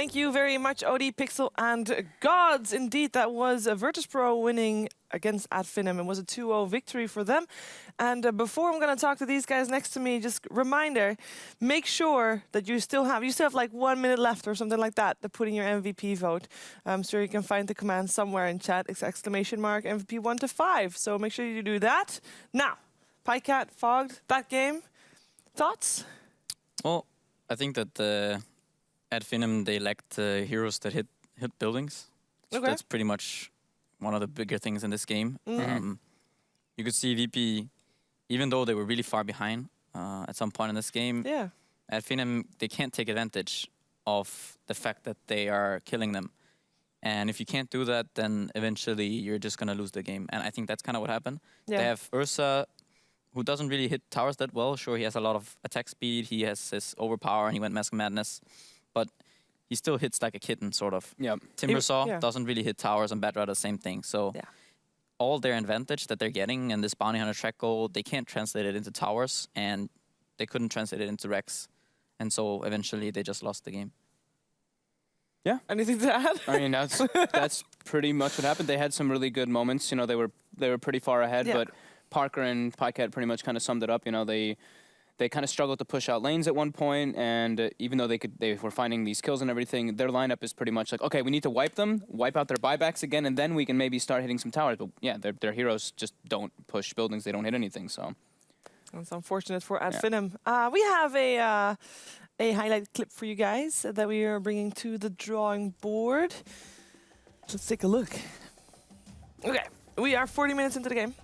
Thank you very much, OD, Pixel, and Gods. Indeed, that was Virtus.pro winning against Finem. It was a 2-0 victory for them. And before I'm going to talk to these guys next to me, just reminder, make sure that you still have like 1 minute left or something like that to put in your MVP vote. I'm sure you can find the command somewhere in chat. It's exclamation mark MVP 1 to 5. So make sure you do that. Now, Pycat, Fogged, that game. Thoughts? Well, I think that at Finem they lacked heroes that hit buildings. So Okay. that's pretty much one of the bigger things in this game. You could see VP, even though they were really far behind at some point in this game, Yeah. at Finem they can't take advantage of the fact that they are killing them. And if you can't do that, then eventually you're just gonna lose the game. And I think that's kind of what happened. Yeah. They have Ursa, who doesn't really hit towers that well. Sure, he has a lot of attack speed, he has his overpower, and he went Mask of Madness. But he still hits like a kitten, sort of. Yeah. Timbersaw doesn't really hit towers, and Batrider, same thing. So all their advantage that they're getting and this bounty hunter track goal, they can't translate it into towers, and they couldn't translate it into Rex. And so eventually they just lost the game. Yeah. Anything to add? I mean, that's pretty much what happened. They had some really good moments. You know, they were pretty far ahead, but Parker and Pycat pretty much kind of summed it up. You know, they kind of struggled to push out lanes at one point, and even though they were finding these kills and everything, their lineup is pretty much like, okay, we need to wipe them, wipe out their buybacks again, and then we can maybe start hitting some towers. But yeah, their heroes just don't push buildings; they don't hit anything. So that's unfortunate for Finem. We have a highlight clip for you guys that we are bringing to the drawing board. Let's take a look. Okay, we are 40 minutes into the game.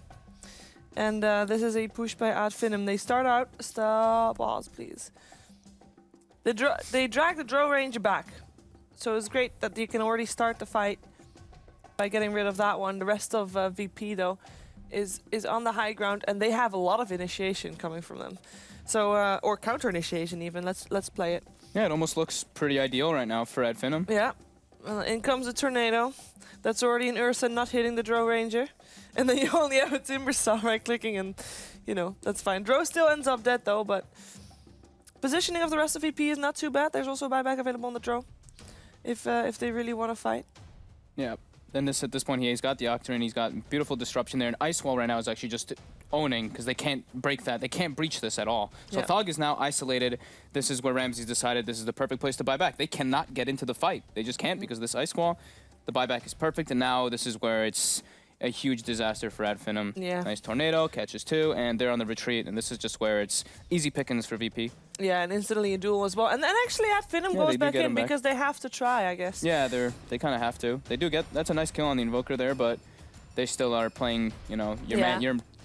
And this is a push by Finem. They start out. Stop. Pause, please. They drag the draw range back. So it's great that you can already start the fight by getting rid of that one. The rest of VP, though, is on the high ground, and they have a lot of initiation coming from them. So, or counter initiation even. Let's play it. yeah, it almost looks pretty ideal right now for Finem. Yeah. In comes a tornado. That's already an Ursa not hitting the Drow Ranger. And then you only have a Timbersaw right-clicking, and, you know, that's fine. Drow still ends up dead, though, but positioning of the rest of VP is not too bad. There's also a buyback available on the Drow if they really want to fight. Yeah. Then at this point, he's got the Octarine, he's got beautiful disruption there, and Ice Wall right now is actually just owning, because they can't break that. They can't breach this at all. So Thog is now isolated. This is where Ramsey's decided this is the perfect place to buy back. They cannot get into the fight. They just can't because of this Ice Wall. The buyback is perfect, and now this is where it's a huge disaster for Finem. Yeah. Nice tornado, catches 2, and they're on the retreat, and this is just where it's easy pickings for VP. Yeah, and instantly a duel as well. And then actually Finem goes back in because they have to try, I guess. Yeah, they kind of have to. They do get, that's a nice kill on the Invoker there, but they still are playing, you know, you're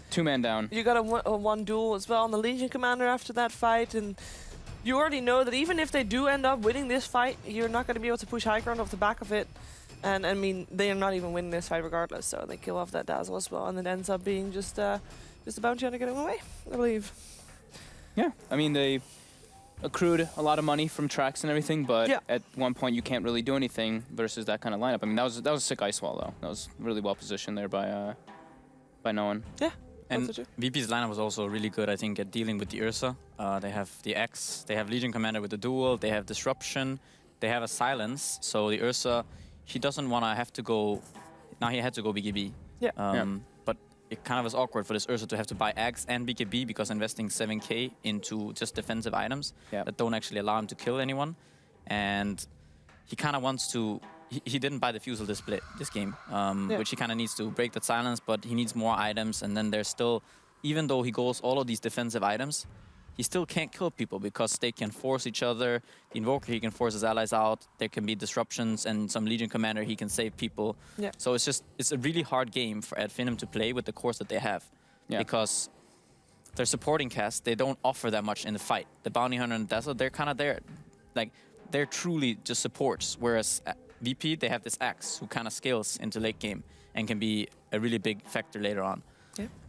2-man down. You got a one duel as well on the Legion Commander after that fight, and you already know that even if they do end up winning this fight, you're not going to be able to push high ground off the back of it. And I mean, they are not even winning this fight regardless, so they kill off that Dazzle as well, and it ends up being just a bounty hunter getting away, I believe. Yeah, I mean, they accrued a lot of money from tracks and everything, but at one point you can't really do anything versus that kind of lineup. I mean, that was a sick Ice Wall, though. That was really well positioned there by no one. Yeah. And VP's lineup was also really good, I think, at dealing with the Ursa. They have the X, they have Legion Commander with the duel, they have Disruption, they have a Silence, so the Ursa, he doesn't want to have to go... Now he had to go BKB. But it kind of is awkward for this Ursa to have to buy Axe and BKB because investing 7k into just defensive items that don't actually allow him to kill anyone. And he kind of wants to... He didn't buy the Fusel this game, which he kind of needs to break that silence, but he needs more items. And then there's still... Even though he goes all of these defensive items, he still can't kill people because they can force each other. The Invoker, he can force his allies out. There can be disruptions, and some Legion Commander, he can save people. So it's a really hard game for Finem to play with the cores that they have. Because their supporting cast, they don't offer that much in the fight. The Bounty Hunter and Dazzle, they're kind of there. Like, they're truly just supports, whereas VP, they have this Axe who kind of scales into late game and can be a really big factor later on.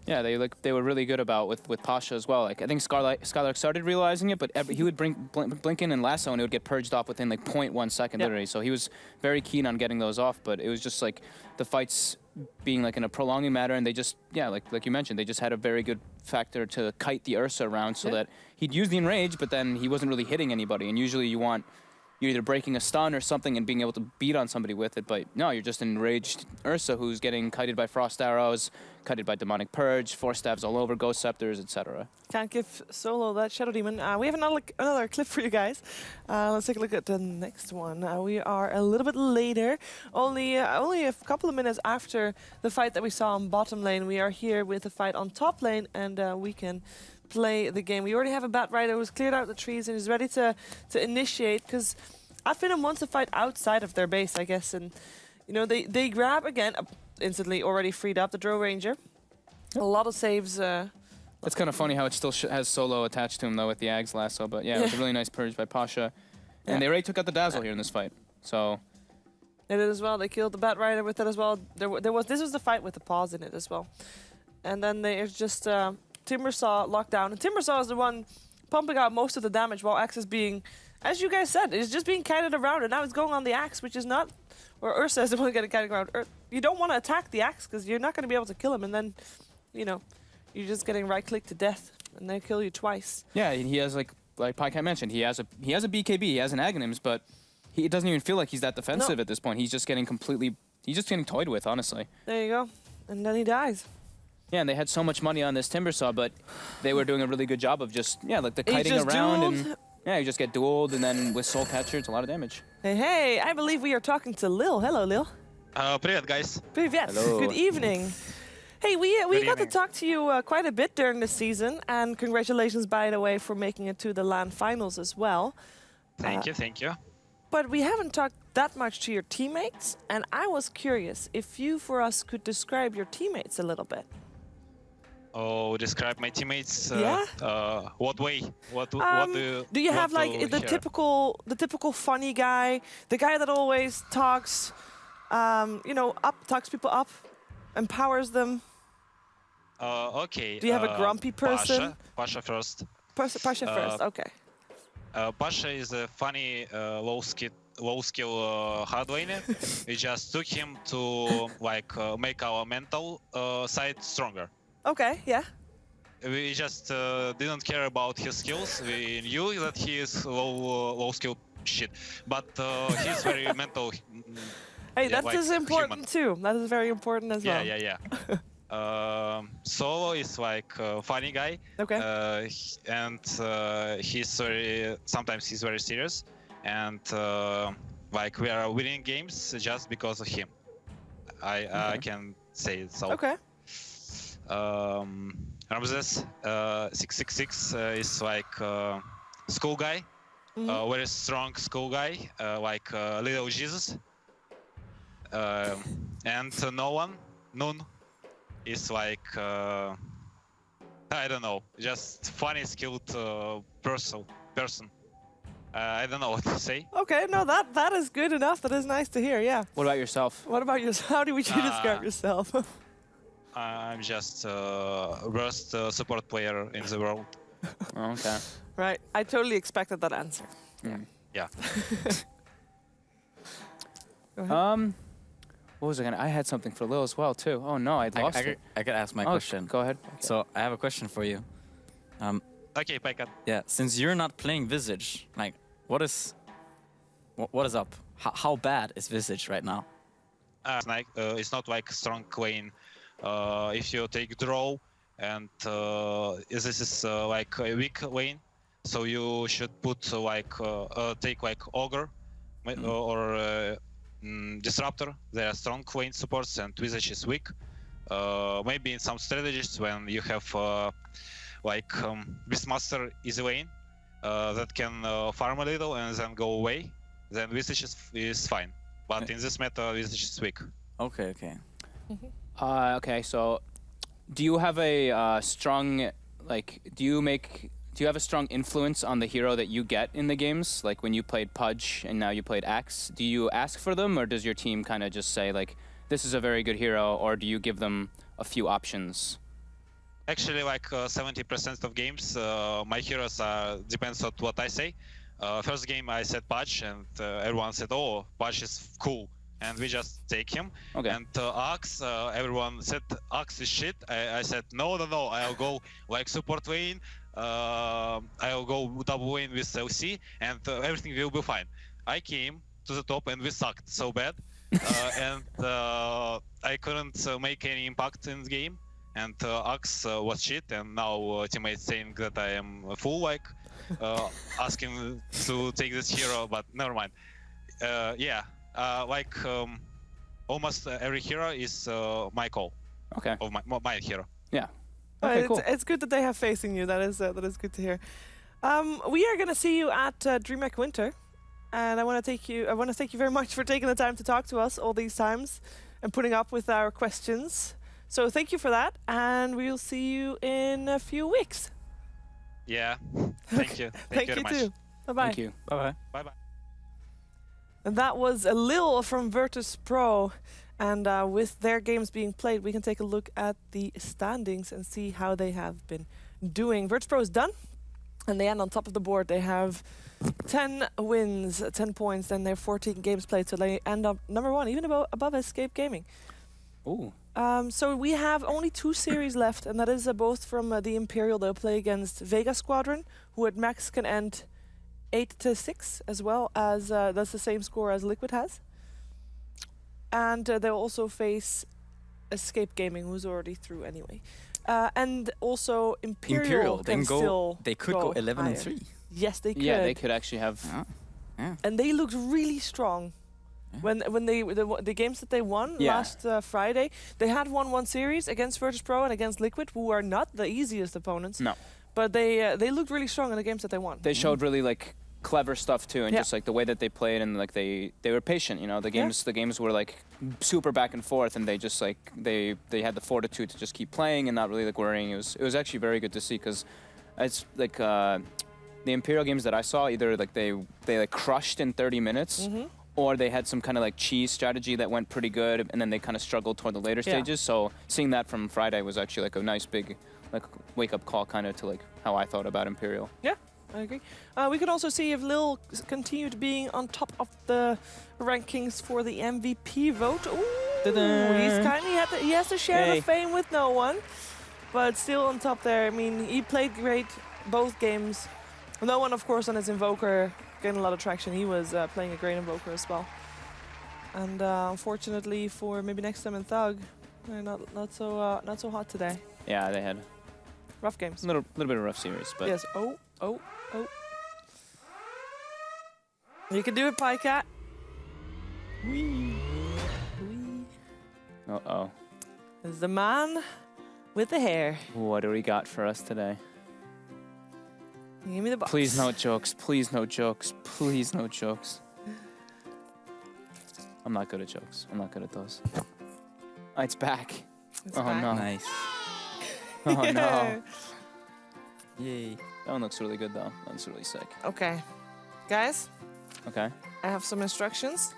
Yeah, they were really good about with Pasha as well. Like, I think Skylark started realizing it, but he would blink in and lasso, and it would get purged off within like 0.1 second literally. So he was very keen on getting those off, but it was just like the fights being like in a prolonging matter, and they just like you mentioned, they just had a very good factor to kite the Ursa around so that he'd use the enrage, but then he wasn't really hitting anybody. And usually you want you're either breaking a stun or something and being able to beat on somebody with it. But no, you're just an enraged Ursa who's getting kited by frost arrows, kited by demonic purge, force stabs all over, ghost scepters, etc. Can't give solo that Shadow Demon. We have another clip for you guys. Let's take a look at the next one. We are a little bit later, only a couple of minutes after the fight that we saw on bottom lane. We are here with the fight on top lane, and we can play the game. We already have a Bat Rider who's cleared out the trees and is ready to initiate, because Finem wants to fight outside of their base, I guess. And you know, they grab again, instantly already freed up the Drow Ranger. A lot of saves. It's kind of funny how it still has solo attached to him though with the Ag's lasso, but yeah, it was a really nice purge by Pasha. And they already took out the Dazzle here in this fight, so. They did as well. They killed the Bat Rider with it as well. This was the fight with the pause in it as well. And then there's just Timbersaw locked down. And Timbersaw is the one pumping out most of the damage while Axe is being, as you guys said, it's just being kited around. And now it's going on the Axe, which is not, or Ursa is the one getting kited around. You don't want to attack the Axe because you're not going to be able to kill him. And then, you know, you're just getting right-clicked to death, and they kill you twice. Yeah, he has like Pycat mentioned, he has a BKB, he has an Aghanims, but it doesn't even feel like he's that defensive at this point. He's just getting toyed with, honestly. There you go, and then he dies. Yeah, and they had so much money on this Timbersaw, but they were doing a really good job of just like the kiting around and you just get dueled, and then with Soul Catcher, it's a lot of damage. Hey, I believe we are talking to Lil. Hello, Lil. Привет, guys. Привет. Hello. Good evening. Hey, we got to talk to you quite a bit during the season, and congratulations, by the way, for making it to the LAN finals as well. Thank you. But we haven't talked that much to your teammates, and I was curious if you, for us, could describe your teammates a little bit. Oh, describe my teammates. Yeah. What way? What do you have like the typical funny guy, the guy that always talks, talks people up, empowers them? Okay. Do you have a grumpy person? Pasha first. Pasha first. Okay. Pasha is a funny low skill hard laner. We just took him to make our mental side stronger. Okay. Yeah. We just didn't care about his skills. We knew that he is low skill shit, but he's very mental. Hey, that is important too. That is very important as well. Yeah. Solo is like a funny guy. Okay. And sometimes he's very serious, and we are winning games just because of him. I can say it so. Okay. Ramses 666 is like school guy, very strong school guy, like little Jesus. And Noon is like I don't know, just funny, skilled person. I don't know what to say. Okay, no, that is good enough. That is nice to hear. Yeah. What about yourself? What about yourself? How would you describe yourself? I'm just worst support player in the world. Oh, okay. Right. I totally expected that answer. Yeah. Go ahead. What was I gonna? I had something for Lil as well too. Oh no, I lost it. I could ask my question. Go ahead. So I have a question for you. Okay, Pycat. Yeah, since you're not playing Visage, like, what is up? How bad is Visage right now? It's not like strong lane. If you take draw, and this is like a weak lane, so you should put take like ogre or disruptor. They are strong lane supports, and Visage is weak. Maybe in some strategies when you have Beastmaster easy lane that can farm a little and then go away, then Visage is fine. But in this meta, Visage is weak. Okay. Okay, so do you have a strong, do you have a strong influence on the hero that you get in the games? Like when you played Pudge and now you played Axe, do you ask for them, or does your team kind of just say this is a very good hero, or do you give them a few options? Actually, 70% of games, my heroes depends on what I say. First game I said Pudge, and everyone said, "Oh, Pudge is cool," and we just take him. Okay. And Axe, everyone said Axe is shit. I said no, I'll go support lane. I'll go double lane with LC, and everything will be fine. I came to the top and we sucked so bad, and I couldn't make any impact in the game. And Axe was shit, and now teammates saying that I am a fool, like asking to take this hero, but never mind. Yeah, almost every hero is my call. Okay. Of my hero. Yeah. Okay, cool. It's good that they have faith in you. That is good to hear. We are gonna see you at DreamHack Winter, and I want to thank you very much for taking the time to talk to us all these times and putting up with our questions. So thank you for that, and we'll see you in a few weeks. Yeah. Thank you. Thank you very much. Too. Bye bye. Thank you. Bye bye. Bye bye. And that was a Lil from Virtus Pro. And with their games being played, we can take a look at the standings and see how they have been doing. Virtus Pro is done, and they end on top of the board. They have 10 wins, 10 points, and they have 14 games played, so they end up number 1, even above Escape Gaming. Ooh. So we have only 2 series left, and that is both from the Imperial. They'll play against Vega Squadron, who at max can end 8-6, as well as that's the same score as Liquid has. And they'll also face Escape Gaming, who's already through anyway. And also Imperial can still They could go 11-3. Yes, they could. Yeah, they could actually have. Yeah. And they looked really strong. Yeah. When the games that they won last Friday, they had won 1 series against Virtus Pro and against Liquid, who are not the easiest opponents. No. But they looked really strong in the games that they won. They showed really like clever stuff too, and just like the way that they played, and like they were patient. You know, the games were like super back and forth, and they just like they had the fortitude to just keep playing and not really like worrying. It was actually very good to see, because it's like the Imperial games that I saw, either like they like crushed in 30 minutes. Or they had some kind of like cheese strategy that went pretty good, and then they kind of struggled toward the later stages. So seeing that from Friday was actually like a nice big like wake-up call kind of to like how I thought about Imperial. Yeah, I agree. We can also see if Lil continued being on top of the rankings for the MVP vote. Ooh, he has to share the fame with no one, but still on top there. I mean, he played great both games. No one, of course, on his Invoker getting a lot of traction. He was playing a great Invoker as well. And unfortunately for maybe next time in Thug, they're not so hot today. Yeah, they had rough games. A little bit of a rough series, but yes. Oh. You can do it, Pycat. Uh-oh. There's the man with the hair. What do we got for us today? Give me the box. Please no jokes. Please no jokes. Please no jokes. I'm not good at jokes. I'm not good at those. Oh, it's back. It's back. No. Nice. Oh no. Yay. That one looks really good though. That one's really sick. Okay. Guys. Okay. I have some instructions.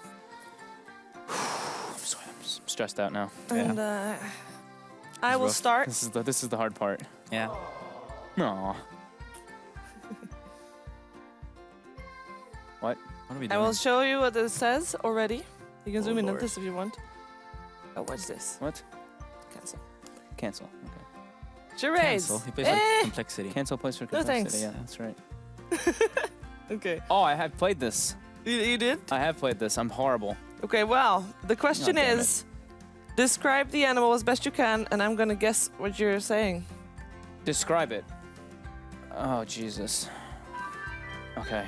I'm stressed out now. And I will start. This is the hard part. Yeah. No. What? What are we doing? I will show you what it says already. You can zoom in on Lord. this if you want. Oh, what's this? What? Cancel. Cancel. Okay. Charades. Cancel. He plays like complexity. Cancel plays for No complexity. thanks. Yeah, that's right. Okay. Oh, I have played this. You did? I have played this. I'm horrible. Okay, well, the question damn is, describe the animal as best you can, and I'm gonna guess what you're saying. Describe it. Oh, Jesus. Okay.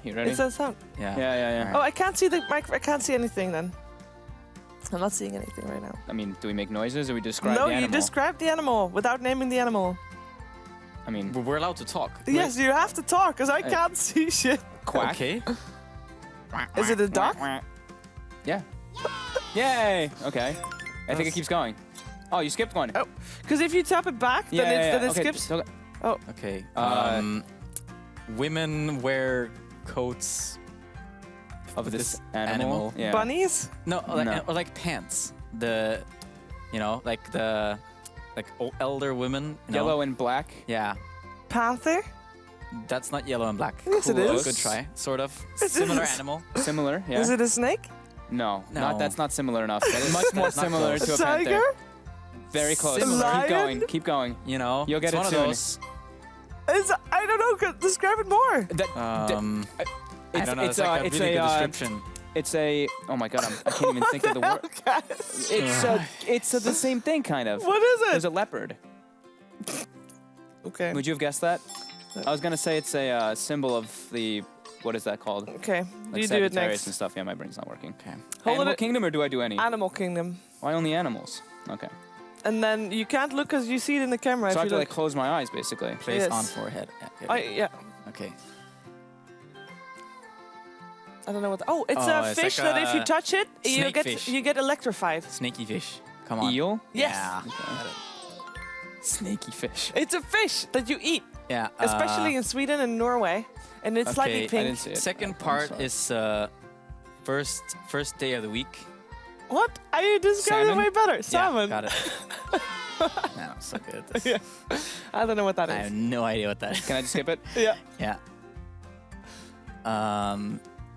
You ready? It says sound. Yeah. Yeah. Oh, I can't see the mic. I can't see anything then. I'm not seeing anything right now. I mean, do we make noises or we describe No, the animal? you describe the animal without naming the animal. I mean, We're allowed to talk. Yes, you have to talk, because I can't see shit. quack. Okay. Is it a duck? Yeah. Yay! Okay. I think it keeps going. Oh, you skipped one. Oh, because if you tap it back, then it skips. Okay. Oh. Okay. Women wear coats Of this animal. Yeah. Bunnies? No, like pants. Elder women. Yellow and black. Yeah. Panther? That's not yellow and black. Yes, it is. Good try. Sort of. It Similar is. animal. Similar. Yeah. Is it a snake? No. No. That's not similar enough. That is much more That's not similar close. to a Tiger? panther. Very close. Similar. Lion? Keep going. Keep going. You know. You'll get it's it one soon. of those. I don't know. Describe it more. I don't know. It's like a really good description. It's a. Oh my god, I can't even think of the word. It's the same thing, kind of. What is it? There's a leopard. Okay. Would you have guessed that? I was gonna say it's a symbol of the. What is that called? Okay. Like You do it Sagittarius next. and stuff. Yeah, my brain's not working. Okay. Hold Animal it. Kingdom, or do I do any? Animal Kingdom. Why only animals? Okay. And then you can't look because you see it in the camera. So I if have you to look. like close my eyes, basically. Place Yes. on forehead. Yeah. Yeah. Okay. I don't know what. Oh, it's Oh, a it's fish like that if you a touch it, snake fish. you get electrified. Snaky fish. Come on. Eel? Yes. Yeah. Snaky fish. It's a fish that you eat, Yeah. especially in Sweden and Norway, and it's slightly okay, pink. I didn't see it. Second I'm part sorry. is first day of the week. What? I described it Salmon? way better. Salmon. Yeah, got it. Man, I'm so good at this. Yeah. I don't know what that I have is. no idea what that is. Can I just skip it? Yeah. Yeah.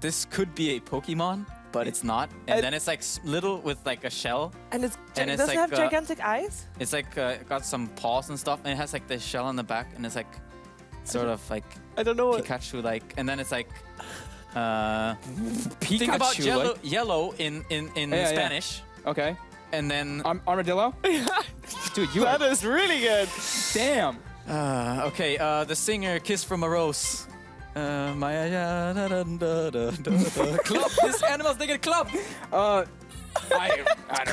This could be a Pokemon, but it's not. And then it's like little with like a shell. And And it's does it like, have gigantic eyes? It's like got some paws and stuff, and it has like the shell on the back, and it's like sort of like I don't know what. Pikachu like, and then it's like Pikachu. think about like- yellow in Yeah. Spanish, Okay. and then Armadillo? Dude, you That are. is really good. Damn. okay, the singer "Kiss from a Rose." Club. This animal's thinking club. I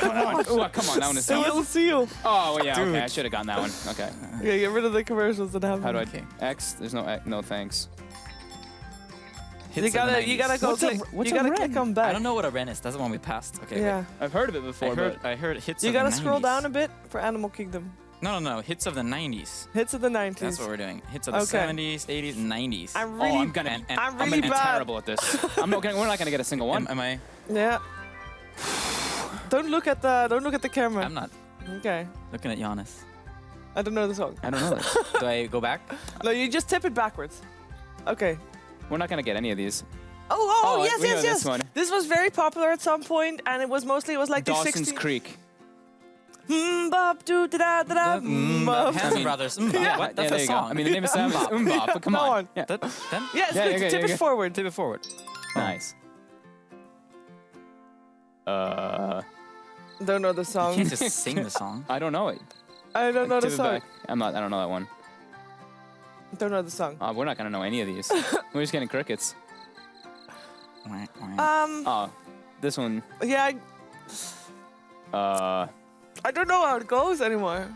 don't know. Ooh, come on, that one is tough. Seal. Oh, yeah, Dude. okay. I should have gotten that one. Okay. Okay, get rid of the commercials and have How do I... them. Okay. X? There's no X. No, thanks. You Hits of the gotta 90s. go What's a- click. what's You a gotta wren? click on back. I don't know what a wren is. That's the one we passed. Okay. wait. Yeah. I've heard of it before, I heard hits You of the 90s. gotta scroll down a bit for Animal Kingdom. No. Hits of the 90s. Hits of the 90s. That's what we're doing. Hits of the Okay. 70s, 80s, 90s. I'm Oh, really. I'm gonna. And- I'm I'm really gonna be bad. terrible at this. We're not gonna get a single one. Am I? Yeah. Don't look at the camera. I'm not Okay. looking at Giannis. I don't know the song. I don't know this. Do I go back? No, you just tip it backwards. Okay. We're not gonna get any of these. Oh, yes, we know yes, this yes. one. This was very popular at some point, and it was like the Dawson's 60s. Creek. Bop, doo, da, da, da, da, bop. Hanson Brothers. What? Yeah, That's there a you song. go. I mean, the name is Sam is Umbop, but come Go on. on. Yeah. Then Yeah, it's Yeah, good. okay, Tip okay. it forward. tip it forward. Nice. Don't know the You song. can't just sing the song. I don't know it. I don't know the Tip it song. back. I don't know that one. Don't know the song. We're not gonna know any of these. We're just getting crickets. Oh, this one. Yeah, I don't know how it goes anymore.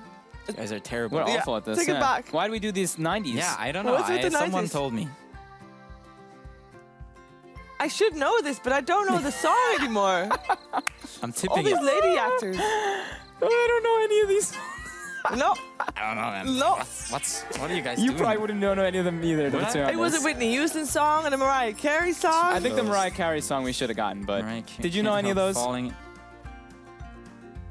You guys are terrible. We're Yeah, awful at this. take it yeah. back. Why do we do these 90s? Yeah, I don't know. What's with the Someone 90s? told me. I should know this, but I don't know the song anymore. I'm All tipping these it. lady actors. I don't know any of these. No, I don't know, man. no. What are you guys You doing? probably wouldn't know any of them either. To Would be I? It was a honest. Whitney Houston song and a Mariah Carey song. I think the Mariah Carey song we should have gotten, but Mariah did you know Can't any of Help those? Falling.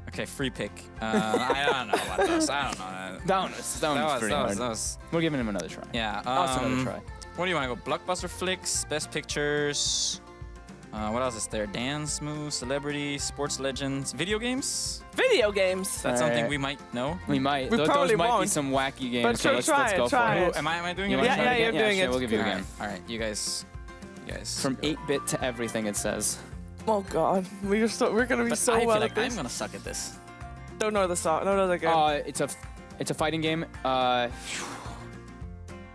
Okay, free pick. I don't know what those. I don't know. That one's pretty hard. That was. We're giving him another try. Yeah. Also another try. What do you want to go? Blockbuster flicks, best pictures. What else is there? Dance moves, celebrities, sports legends, video games. Video games. That's something Alright. we might know. We might. We those probably might be won't. some wacky games. But so let's try it, go try for it. it. Am I doing You it? wanna Yeah, try yeah, it you're again? doing sure, it. We'll give you Alright, again. alright, you guys. From 8-bit to everything, it says. Oh God, we're gonna be But so I feel well like at this. I'm gonna suck at this. Don't know the song. Don't know the game. It's a fighting game.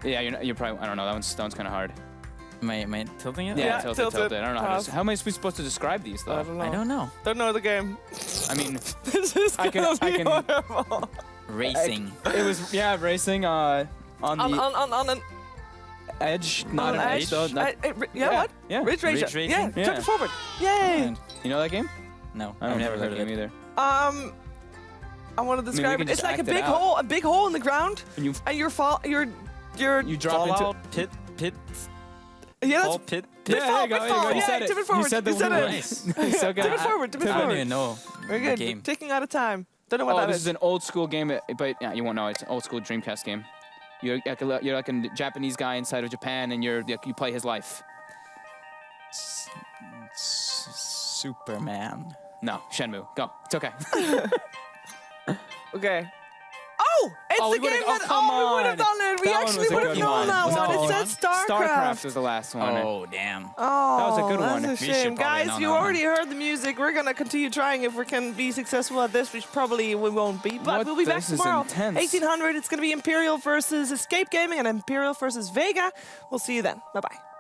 Yeah, you're probably. I don't know. That one's kind of hard. Am I tilting it? Yeah, tilted. tilted. I don't know how am I supposed to describe these though? I don't know. I don't know. Don't know the game. I mean, This is I gonna can- be horrible. Racing. it was racing on the On an edge, not on an edge. edge though. Not, Yeah, what? Yeah. Ridge Racer. Ridge Yeah, racing? jump Yeah. forward. Yay. And- You know that game? No, I don't I've never remember heard that of game it. either. I want to describe can it. It's just like a act it big out. hole, in the ground, And you and you're you drop into. Fallout, pit, yeah, fall, that's pit. Yeah, there you go. pitfall. You Yeah, said it. tip it forward. You said the You said word. it. Nice. So good. Tip it forward. Tip it I don't forward. even know Very the good. game. Taking out of time. Don't know what Oh, that this is. is an old school game, but yeah, you won't know. It's an old school Dreamcast game. You're like a Japanese guy inside of Japan, and you play his life. Superman. No, Shenmue. Go. It's okay. Okay. Oh, it's Oh, the we would've- game oh, that come we would have on. done it we That one actually was a would have good known one. that Was one. that It the said one? StarCraft. was the last one. Oh, damn. Oh, That was a good one. That's a We should shame. probably Guys, know you that one. already heard the music. We're going to continue trying if we can be successful at this, which probably we won't be. But What? we'll be back This is tomorrow. intense. 1800, it's going to be Imperial versus Escape Gaming and Imperial versus Vega. We'll see you then. Bye-bye.